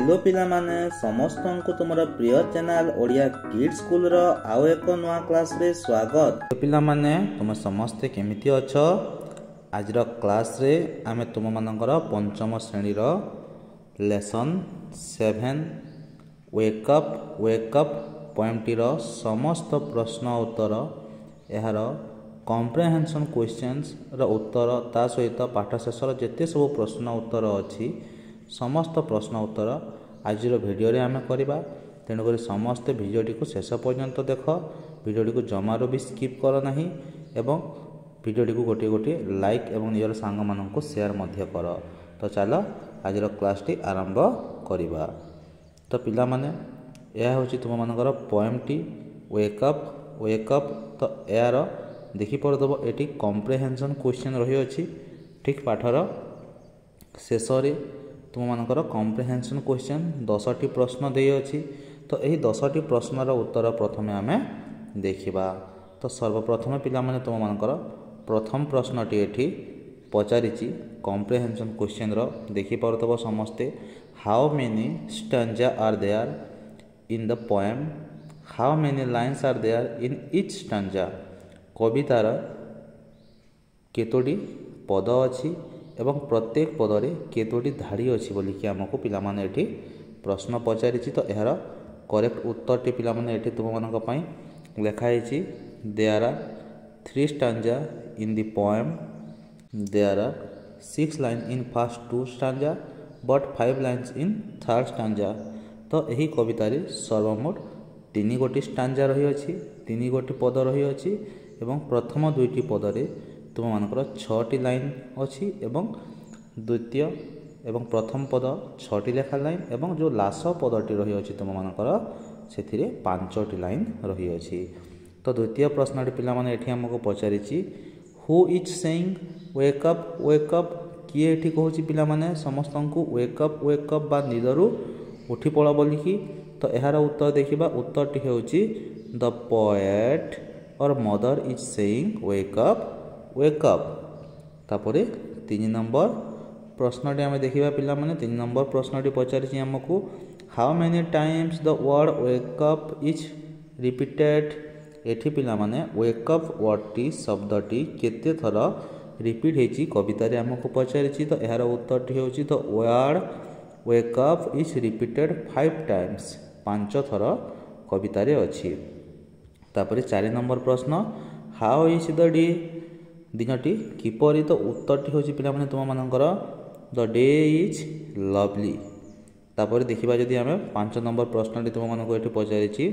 Hello पिला माने समस्त को तुम प्रिय चैनल ओडिया किड्स स्कूल रो आउ एक नवा क्लास रे स्वागत। पिला माने तुम समस्ते केमिति अछ? आज रो क्लास रे आमे तुम मानकर पंचम श्रेणी रो लेसन 7 वेक अप पोएमटी रो समस्त प्रश्न उत्तर यार कॉम्प्रिहेंशन क्वेश्चंस रो उत्तर ता सहित पाठ शेष जेते सब प्रश्न उत्तर अछि समस्त प्रश्न उत्तर आज भिडियो रे आमे करबा। तेणुक समस्ते भिडियोटी को शेष पर्यंत देख, भिडियोटी को जमारो भी स्किप कर नहीं एवं भिडियोटी को गोटे गोटे लाइक एवं निजर सांग मानन को शेयर मध्य कर। तो चलो आज क्लास टी आरंभ करबा। तो पिला माने यह होची तुम मानकर पोएमटी वेक अप। तो यार देखि परदब एटी कॉम्प्रिहेंशन क्वेश्चन रही अछि। ठीक पाठर शेष रे तुम मानकर कॉम्प्रिहेंशन क्वेश्चन 10टी प्रश्न दे अछि। तो यही 10टी प्रश्नर उत्तर प्रथमे आमे देखिबा। तो सर्वप्रथम पिला माने तुम मानकर प्रथम प्रश्नटी एठी पचारिछि कॉम्प्रिहेंशन क्वेश्चन रो देखि परतबो समस्ते। How many stanza are there in the poem, how many lines are there in each stanza. कवितार केतोटी पद अछि एवं प्रत्येक पदरे केतोटी धाड़ी अछि बोली कि हमको पिला माने एठी प्रश्न पचारिछि। तो यार करेक्ट उत्तर टी पिला माने एठी तुम मानक पई लेखा हिछि। There are 3 stanza in the poem, there are 6 line in first 2 stanza but 5 lines in third stanza. तो यही कवितारे सर्वमोट 3 गोटी स्टैंजा रही अछि, 3 गोटी पद रही अछि एवं प्रथम 2टी पदरे तुम मानकर 6टी लाइन अछि एवं द्वितीय एवं प्रथम पद 6टी लेखा लाइन एवं जो लास्ट पदटी रही अछि तुम मानकर सेथिरे 5टी लाइन रही अछि। तो द्वितीय प्रश्नटी पिला माने एठी हमको पचारिछि who is saying wake up. किए एठी कहूछि पिला माने समस्त को वेक अप बा निदरु उठी पड़ बोली कि। तो एहार उत्तर देखिबा। उत्तरटी हेउछि द पोएट और mother is saying wake up. तापरे 3 नंबर प्रश्नटी आमे देखिबा पिला माने 3 नंबर प्रश्नटी पचारिछि हमको how many times the word wake up is repeated. एठी पिला माने वेक अप वर्डटी शब्दटी केते थर रिपीट हेछि कवितारे हमको पचारिछि। तो एहार उत्तरटी हेउछि the word wake up is repeated 5 times, 5 थर कवितारे अछि। तापरे 4 नंबर प्रश्न हाउ इज द डे, दिनटी किपरि। तो उत्तरटी होछि पिला माने तुम मानकर द डे इज लवली। तापर देखिबा जदि आमे 5 नंबर प्रश्नटी तुम मानको एठी पचारिछि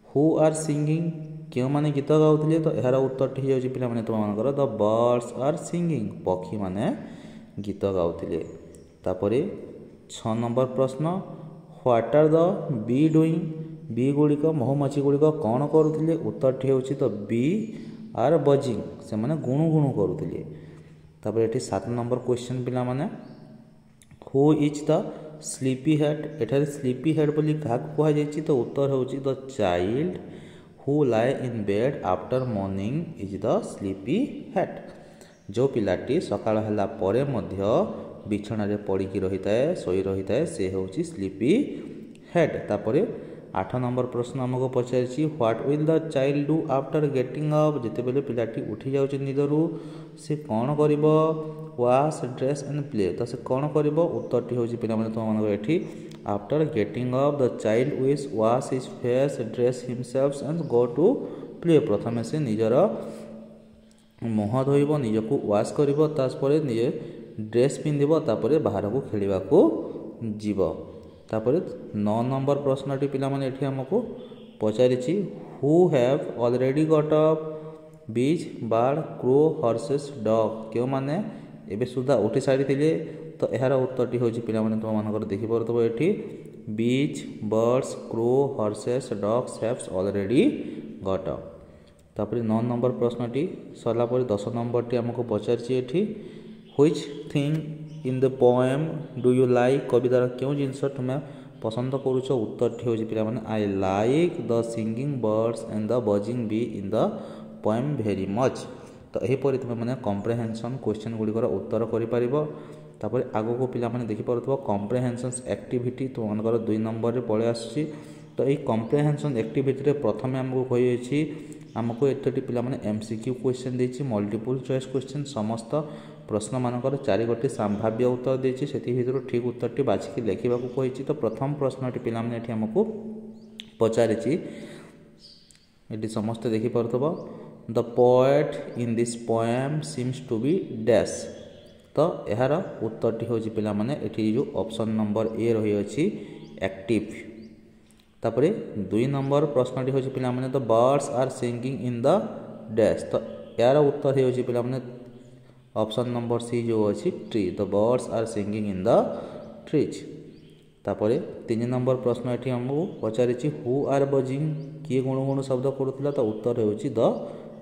हु आर सिंगिंग, केउ माने गीत गाउथिले। तो एहार उत्तरटी होछि पिला माने तुम मानकर द बर्ड्स आर सिंगिंग, पक्षी माने गीत गाउथिले। तापरे 6 नंबर प्रश्न what are the bee doing, bee गुड़िक महुमाछी गुड़िक कौन करुथिले। उत्तरटी होछि तो बी आर बजिंग, से माने गुणु गुणु करुथिले। तापर एठी 7 नंबर क्वेश्चन पिला माने who is the sleepy head. एठारे स्लीपी हेड बोली काहा कुहा जायछि। तो उत्तर होछि the child who lie in bed after morning is the sleepy head. जो पिलाटी सकाळ हला परे मध्य बिछना रे पड़ी की रही थाए, सोई रही थाए, से होछि स्लीपी हेड। तापरे 8 नंबर प्रश्न हमको पचारिछि what will the child do after getting up. जेते बेले पिलाटी उठी जाउछि निदरु से कोन करिवो, वाश ड्रेस एंड प्ले। तो से कोन करिवो। उत्तरटी होछि पिला माने तुम मानको एठी after getting up the child will wash his face, dress himself and go to play. प्रथमे से निजर मुह धोइबो, निजको वाश करिवो, तापर निजे ड्रेस पिंधिबो, तापर बाहर को खेलिबा को जीवो। तापर 9 नंबर प्रश्नटी पिला माने एठी हमको पचारिछि who have already got up, bees bird crow horses dog. केउ माने एबे सुधा उठी सारी थिले। तो एहार उत्तरटी होछि पिला माने तुम मानकर देखि परतबो एठी बीज birds crow horses dogs haves already got up. तापर 9 नंबर प्रश्नटी सरला पर 10 नंबरटी हमको पचारिछि एठी which thing in the poem do you like. कवितार क्यों जिनस तुम पसंद करूछ। उत्तरटी होछि पिला माने I like the singing birds and the buzzing bee in the poem very much. तो यही परि तुम माने कॉम्प्रिहेंशन क्वेश्चन गुड़िकर उत्तर करि परिबो। तापर आग को पिला माने देखि पारुथबो कॉम्प्रिहेंशन्स एक्टिविटी तुमनकर 2 नंबर रे पळे आछि। तो ये कॉम्प्रिहेंशन एक्टिविटी रे प्रथमे हमको कहि अछि हमको एतटी पिला माने एमसीक्यू क्वेश्चन देछि मल्टीपल चॉइस क्वेश्चन समस्त प्रश्न मानकर 4 गोटी संभाव्य उत्तर देछि सेति भितर ठीक उत्तरटी बाछि लेखिबा को कहिछि। तो प्रथम प्रश्नटी पिला माने एठी हमको पचारिछि एटी समस्त देखि पारुथबो the poet in this poem seems to be dash. तो यार उत्तरटी होछि पिला माने एठी जो ऑप्शन नंबर ए रही अछि एक्टिव। तापरे 2 नंबर प्रश्नटी होछि पिला माने the birds are singing in the dash. तो यार उत्तर होछि पिला माने ऑप्शन नंबर सी जो अछि tree the birds are singing in the trees. तापरे 3 नंबर प्रश्न एठी हमहु पचारिछि हु आर बजिंग किए गुणगुण शब्द करूतला। तो उत्तर होछि द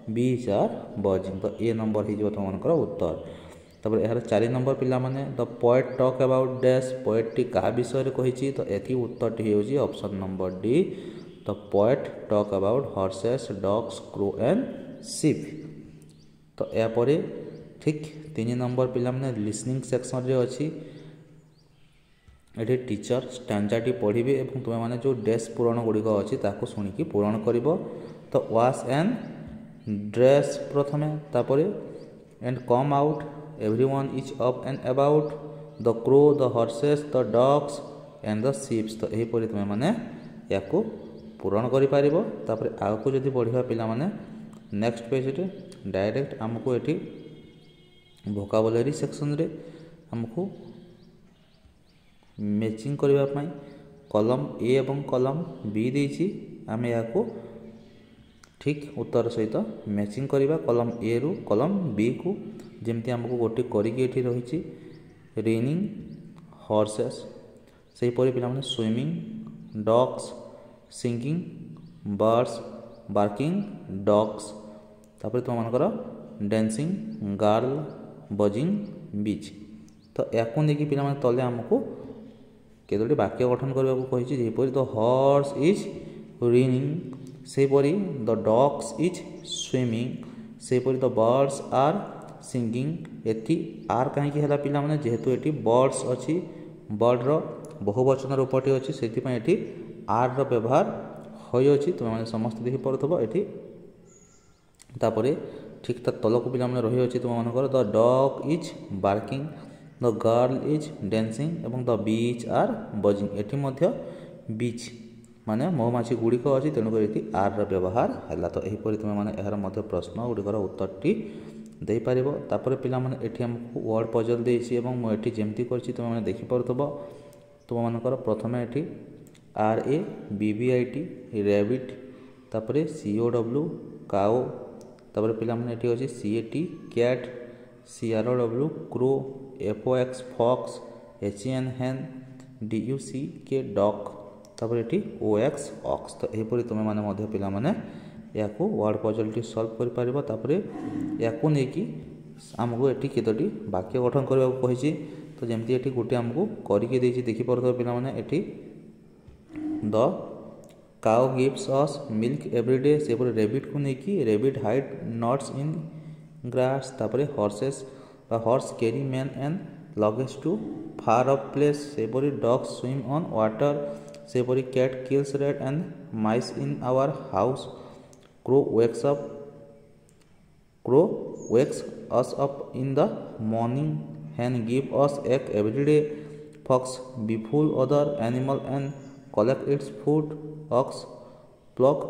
बीज आर बजिंग। तो ए नंबर ही जो तमनकर उत्तर। तापर यार 4 नंबर पिला माने the poet talk about dash poet टी का विषय रे कहिछि। तो एथि उत्तर टी होछि option number D the poet talk about horses dogs crow and sheep. तो या परे ठीक 3 नंबर पिला माने लिसनिंग सेक्शन रे अछि एठी टीचर स्टैंजाटी पढ़िबे एवं तुमे माने जो डैश पूरण गुडी को अछि ताको सुनिकी पूरण करिवो। तो वॉश एंड ड्रेस प्रथमे तापरे and come out everyone is up and about the crow the horses the dogs and the sheeps. तो एही परि तुमे माने याको पूरण करि पारिबो। तापरे आगको जदि बढ़िबा पिला माने नेक्स्ट पेज रे डायरेक्ट हमको एठी वोकाबुलरी सेक्शन रे हमको मैचिंग करबा पई कॉलम ए एवं कॉलम बी देछि आमे याको ठीक उत्तर सहित मैचिंग करबा कॉलम ए रु कॉलम बी को जेमती हमको गोटे करिके एठी रहिछि रेनिंग हॉर्सेस सेही परि पिला माने swimming dogs singing birds barking dogs तापर तुम मानकर डांसिंग गर्ल बजिंग बीच। तो याकु नेकी पिला माने तले हमको केतोटी वाक्य गठन करबा को कहिछि जे परि द हॉर्स इज रेनिंग से परि द डॉग्स इज स्विमिंग से परि द बर्ड्स आर सिंगिंग। एथि आर कहीं हला पिला माने जेहेतु एठी बर्ड्स अछि बर्ड रो बहुवचन रूपटी अछि सेति पय एठी आर रो व्यवहार होय अछि तुम माने समस्त देखि पड़थबो एठी। तापरे ठीक त तलको पिला माने रहि अछि तुम मानकर the dog is barking the girl is dancing एवं द बीच आर बजिंग। एठी मध्य बीच माने मौमाछी गुडी को अछि तेनु एठी आर रो व्यवहार हला। तो एही परि तुम माने एहर मध्य प्रश्न गुडी कर उत्तरटी दे पारिबो। तापर पिला माने एठी हमको वर्ड पजल देछि एवं मो एठी जेमती करछि तुम माने देखि पड़थबो तुम मानकर प्रथमे एठी R A B B I T rabbit तापर सी ओ डब्ल्यू काओ तापर पिला माने एठी अछि C A T cat C R O W crow F O X fox H N hen D U C K dog तापर एठी ओ X ox. तो एही परि तुमे माने मध्य पिला माने याको वर्ड पजल टी सॉल्व कर पारिबो। तापरे याको नेकी हमको एठी केतोटी वाक्य गठन करबा को कहिछि। तो जेमती एठी गुटे हमको करिके देछि देखि परथबो पिला माने एठी the cow gives us milk every day से पर रैबिट को नेकी rabbit hide nuts in grass तापरे horses horse carry man and luggage to far off place से पर डॉग्स स्विम ऑन वाटर से पर cat kills rat and mice in our house crow wakes us up in the morning hen give us egg every day fox befool other animal and collect its food ox pluck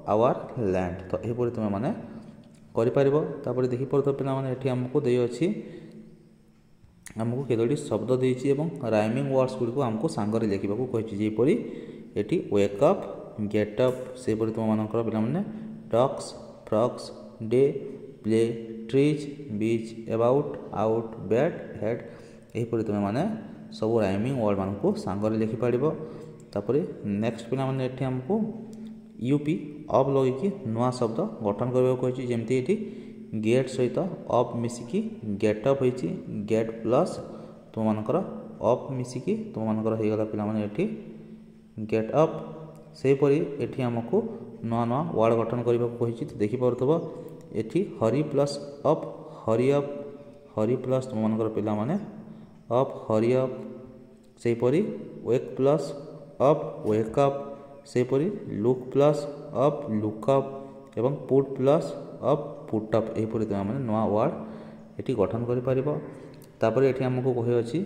our land। तो एही परि तुमे माने करि पारिबो। तापर देखि परतो पिला माने एठी हमको देय अछि हमको केतोटी शब्द देछि एवं राइमिंग वर्ड्स गुडी को हमको सांगरे लिखिबा को कहिछि जे परि एठी वेक अप गेट अप से परि तुम मानकर पिला माने dogs frogs day play trees beach about out bad head एही परि तुम माने सब राइमिंग वर्ड मान को सांगरे लिखि पारिबो। तापरे नेक्स्ट पिला माने एठी हमको यूपी अप लगे कि नवा शब्द गठन करबा को कहिछि जेमति एठी गेट सहित अप मिसिकी गेट अप होइछि गेट प्लस तुम मानकर अप मिसिकी तुम मानकर हे गला पिला माने एठी गेट अप से परि एठी हमको नवा नवा वर्ड गठन करबा को कहिछि। तो देखि परथबो एठी hurry plus up hurry plus तुम मानकर पिला माने ଅଫ୍ ହରି ଅପ୍, ସେହିପରି wake plus of wake up, ସେହିପରି look plus of look up ଏବଂ put plus of put up. ଏହିପରି ତୁମେମାନେ ନୂଆ ୱାର୍ଡ଼ ଏଠି ଗଠନ କରିପାରିବ। ତାପରେ ଏଠି ଆମକୁ କହିଅଛି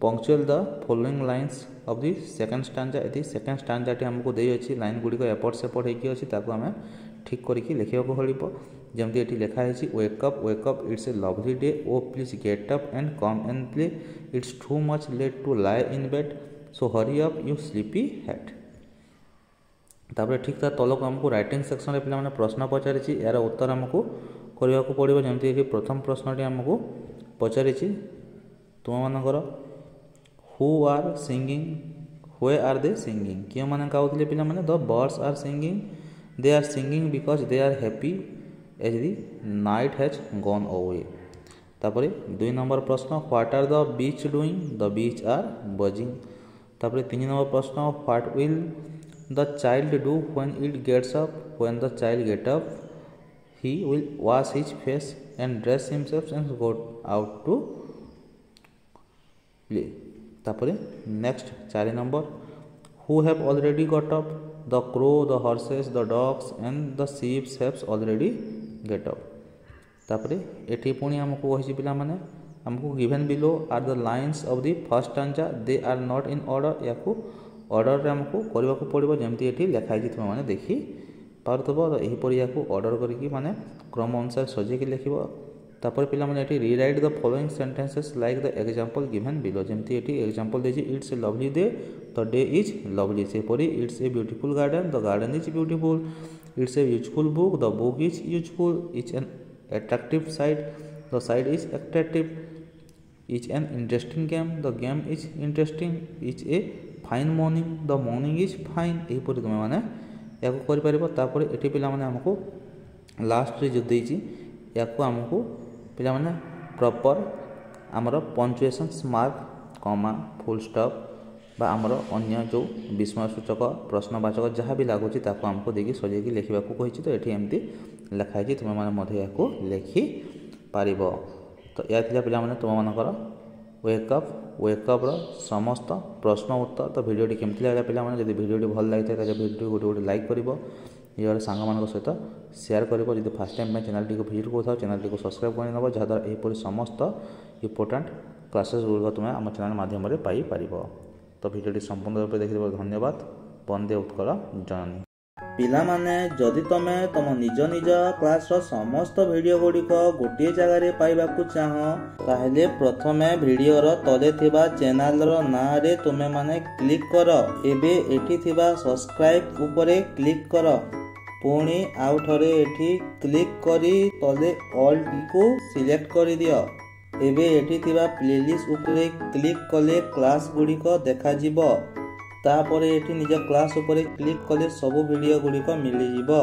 punctuate the following lines of the second stanza. ଏଠି ସେକେଣ୍ଡ ଷ୍ଟାଞ୍ଜାଟି ଆମକୁ ଦେଇଅଛି, ଲାଇନ୍ ଗୁଡ଼ିକ ଏପଟ ସେପଟ ହେଇକି ଅଛି, ତାକୁ ଆମେ ଠିକ୍ କରିକି ଲେଖିବାକୁ ପଡ଼ିବ। ଯେମିତି ଏଠି ଲେଖା ହେଇଛି wake up it's a lovely day, O please get up and come and play, it's too much late to lie in bed, so hurry up you sleepy head. ତାପରେ ଠିକ୍ ତା ତଳକୁ ଆମକୁ ରାଇଟିଂ ସେକ୍ସନରେ ପିଲାମାନେ ପ୍ରଶ୍ନ ପଚାରିଛି, ଏହାର ଉତ୍ତର ଆମକୁ କରିବାକୁ ପଡ଼ିବ। ଯେମିତି ଏଠି ପ୍ରଥମ ପ୍ରଶ୍ନଟି ଆମକୁ ପଚାରିଛି ତୁମମାନଙ୍କର who are singing, where are they singing, କେଉଁମାନେ ଗାଉଥିଲେ ପିଲାମାନେ? The birds are singing, they are singing because they are happy as the night has gone away. ତାପରେ 2 ନମ୍ବର ପ୍ରଶ୍ନ what are the bees doing, the bees are buzzing. ତାପରେ 3 number ପ୍ରଶ୍ନ what will the child do when it gets up, when the child get up he will wash his face and dress himself and go out to play। तापरे next 4 number who have already got up, the crow, the horses, the dogs and the sheep have already get up। तापरे एठी पुणी हमको कहिछि पिला माने हमको given below are the lines of the first stanza, they are not in order। याकू order रे हमको करबा को पड़िबो, जेमति एठी लिखा हिछि तुम माने देखि पारतबो। तो एहीपरि याकू ऑर्डर करिकी माने क्रम अनुसार सजेकी लिखिबो। तापर पिला माने एठी rewrite the following sentences like the example given below. जेमति एठी एग्जांपल देछि it's a lovely day, the day is lovely. सेपरि it's a beautiful garden, the garden is beautiful. It's a useful book, the book is useful. It's an attractive sight, the sight is attractive. It's an interesting game, the game is interesting. It's a fine morning, the morning is fine. एहीपरि तुमे माने याकू करि परिबो। तापर एठी पिला माने हमको last रे जो देछि याकू हमको पिला माने प्रॉपर हमर punctuations mark, comma, full stop बा हमर अन्य जो विस्मयसूचक प्रश्नवाचक जहाँ भी लागुछि ताको हमको देखि सजेकी लिखिबाकू कहिछि। तो एठी एमती लिखा हिछि, तुमे माने मध्ये याकू लिखि पारिबो। तो या थिला पिला माने तुम मानकर वेकअप रो समस्त प्रश्न उत्तर। तो वीडियोटी केमती लागला पिला माने, जदि वीडियोटी भल लागिता ताले वीडियो गोटे लाइक करिवो, यार सांग मानक सहित शेयर करिवो। जदि फर्स्ट टाइम में चैनल को विजिट करथाओ चैनल को सब्सक्राइब कर नबो, जहाँ द्वारा एहीपरि समस्त इंपोर्टेंट क्लासेस गुड़िक तुम आम चैनल माध्यम पाई पारिबो। तो वीडियोटी संपूर्ण रूप देखिबो धन्यवाद। वंदे उत्कल जननी। पिला माने जदि तमे तुम निज निज क्लास रो समस्त वीडियो गुड़िक गोटे जगह रे पाइबाकू चाह, ताहेले प्रथमे वीडियो रो तले थिबा चैनल रो ना रे तुमे माने क्लिक कर। एबे एठी थिबा सब्सक्राइब उपरे क्लिक कर। पुणी आउ थरे एठी क्लिक करी तले ऑल को सिलेक्ट करि दियो। एबे एठी थिबा प्लेलिस्ट उपरे क्लिक कले क्लास गुड़िक देखा जिवो। तापरे एठी निज क्लास उपरे क्लिक कले सब वीडियो गुड़िक मिली जिवो।